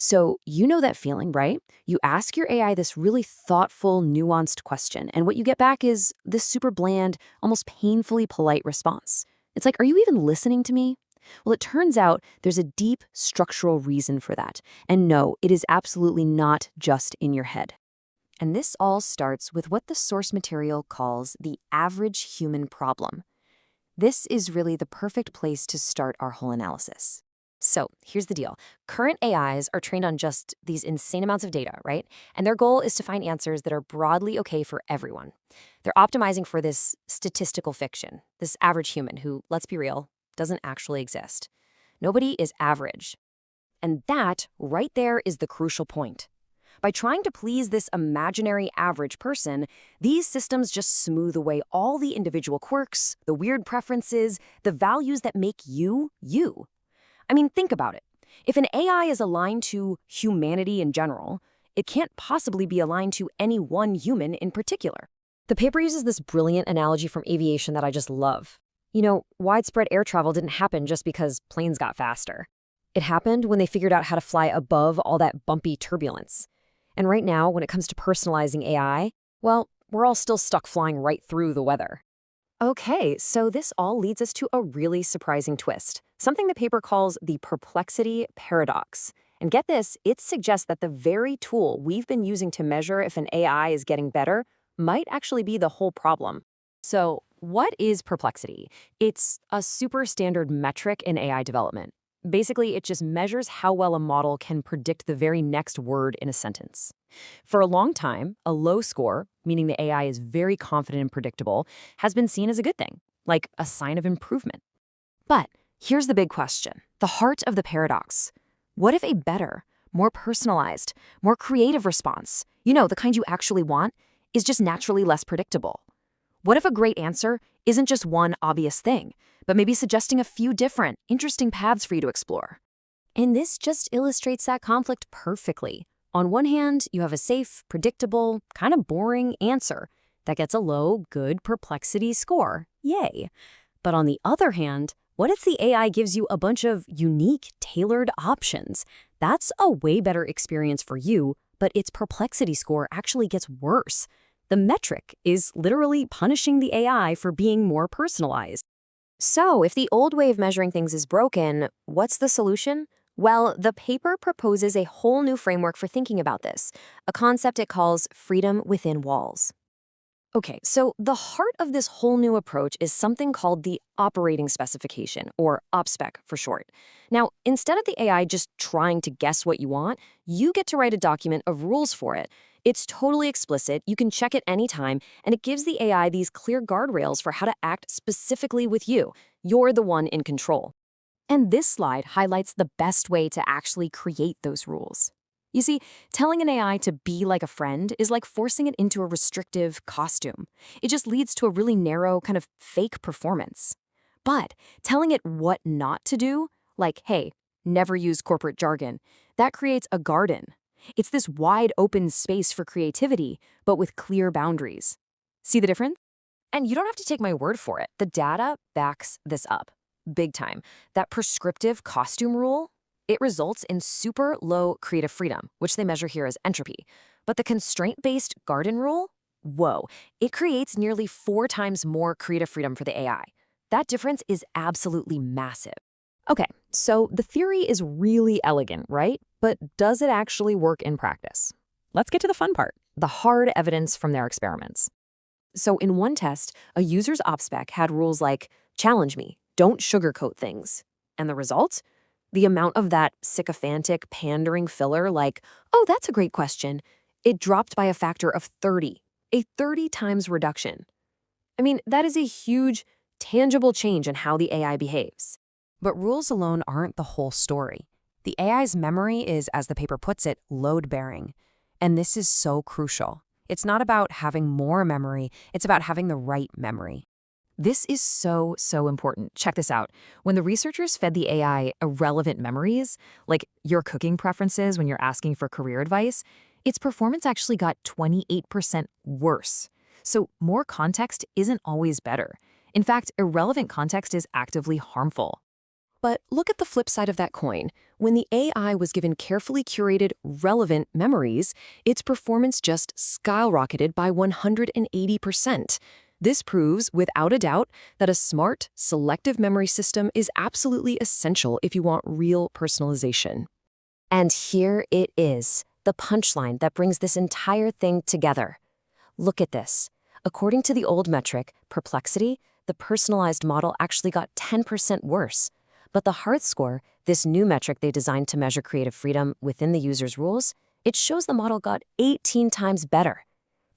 So, you know that feeling, right? You ask your AI this really thoughtful, nuanced question, and what you get back is this super bland, almost painfully polite response. It's like, are you even listening to me? Well, it turns out there's a deep structural reason for that. And no, it is absolutely not just in your head. And this all starts with what the source material calls the average human problem. This is really the perfect place to start our whole analysis. So here's the deal. Current AIs are trained on just these insane amounts of data, right? And their goal is to find answers that are broadly okay for everyone. They're optimizing for this statistical fiction, this average human who, let's be real, doesn't actually exist. Nobody is average. And that, right there, is the crucial point. By trying to please this imaginary average person, these systems just smooth away all the individual quirks, the weird preferences, the values that make you, you. I mean, think about it. If an AI is aligned to humanity in general, it can't possibly be aligned to any one human in particular. The paper uses this brilliant analogy from aviation that I just love. You know, widespread air travel didn't happen just because planes got faster. It happened when they figured out how to fly above all that bumpy turbulence. And right now, when it comes to personalizing AI, well, we're all still stuck flying right through the weather. Okay, so this all leads us to a really surprising twist, something the paper calls the Perplexity Paradox. And get this, it suggests that the very tool we've been using to measure if an AI is getting better might actually be the whole problem. So, what is perplexity? It's a super standard metric in AI development. Basically, it just measures how well a model can predict the very next word in a sentence. For a long time, a low score, meaning the AI is very confident and predictable, has been seen as a good thing, like a sign of improvement. But here's the big question, the heart of the paradox. What if a better, more personalized, more creative response, you know, the kind you actually want, is just naturally less predictable? What if a great answer isn't just one obvious thing, but maybe suggesting a few different, interesting paths for you to explore? And this just illustrates that conflict perfectly. On one hand, you have a safe, predictable, kind of boring answer that gets a low, good perplexity score. Yay. But on the other hand, what if the AI gives you a bunch of unique, tailored options? That's a way better experience for you, but its perplexity score actually gets worse. The metric is literally punishing the AI for being more personalized. So, if the old way of measuring things is broken, what's the solution? Well, the paper proposes a whole new framework for thinking about this, a concept it calls freedom within walls. Okay, so the heart of this whole new approach is something called the operating specification, or OPSPEC for short. Now, instead of the AI just trying to guess what you want, you get to write a document of rules for it. It's totally explicit, you can check it anytime, and it gives the AI these clear guardrails for how to act specifically with you. You're the one in control. And this slide highlights the best way to actually create those rules. You see, telling an AI to be like a friend is like forcing it into a restrictive costume. It just leads to a really narrow, kind of fake performance. But telling it what not to do, like, hey, never use corporate jargon, that creates a garden. It's this wide open space for creativity, but with clear boundaries. See the difference? And you don't have to take my word for it. The data backs this up. Big time. That prescriptive costume rule, it results in super low creative freedom, which they measure here as entropy. But the constraint-based garden rule, whoa, it creates nearly 4 times more creative freedom for the AI. That difference is absolutely massive. Okay, so the theory is really elegant, right? But does it actually work in practice? Let's get to the fun part, the hard evidence from their experiments. So in one test, a user's OPSPEC had rules like, challenge me, don't sugarcoat things. And the result? The amount of that sycophantic, pandering filler like, oh, that's a great question, it dropped by a factor of 30, a 30 times reduction. I mean, that is a huge, tangible change in how the AI behaves. But rules alone aren't the whole story. The AI's memory is, as the paper puts it, load-bearing. And this is so crucial. It's not about having more memory, it's about having the right memory. This is so, so important. Check this out. When the researchers fed the AI irrelevant memories, like your cooking preferences when you're asking for career advice, its performance actually got 28% worse. So more context isn't always better. In fact, irrelevant context is actively harmful. But look at the flip side of that coin. When the AI was given carefully curated, relevant memories, its performance just skyrocketed by 180%. This proves, without a doubt, that a smart, selective memory system is absolutely essential if you want real personalization. And here it is, the punchline that brings this entire thing together. Look at this. According to the old metric, Perplexity, the personalized model actually got 10% worse. But the Hearth score, this new metric they designed to measure creative freedom within the user's rules, it shows the model got 18 times better.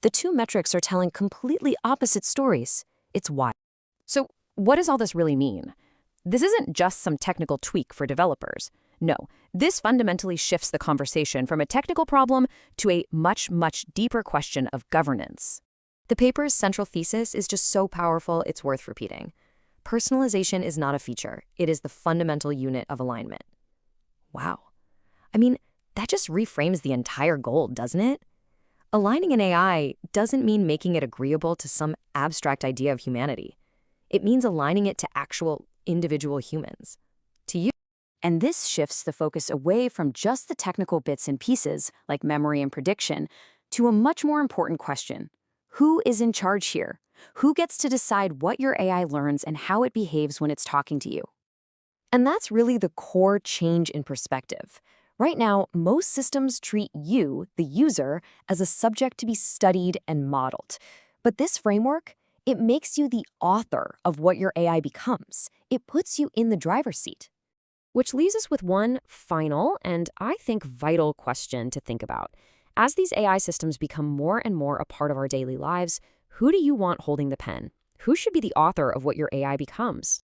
The two metrics are telling completely opposite stories. It's wild. So what does all this really mean? This isn't just some technical tweak for developers. No, this fundamentally shifts the conversation from a technical problem to a much, much deeper question of governance. The paper's central thesis is just so powerful it's worth repeating. Personalization is not a feature. It is the fundamental unit of alignment. Wow. I mean, that just reframes the entire goal, doesn't it? Aligning an AI doesn't mean making it agreeable to some abstract idea of humanity. It means aligning it to actual individual humans, to you. And this shifts the focus away from just the technical bits and pieces, like memory and prediction, to a much more important question. Who is in charge here? Who gets to decide what your AI learns and how it behaves when it's talking to you? And that's really the core change in perspective. Right now, most systems treat you, the user, as a subject to be studied and modeled. But this framework, it makes you the author of what your AI becomes. It puts you in the driver's seat. Which leaves us with one final and, I think, vital question to think about. As these AI systems become more and more a part of our daily lives, who do you want holding the pen? Who should be the author of what your AI becomes?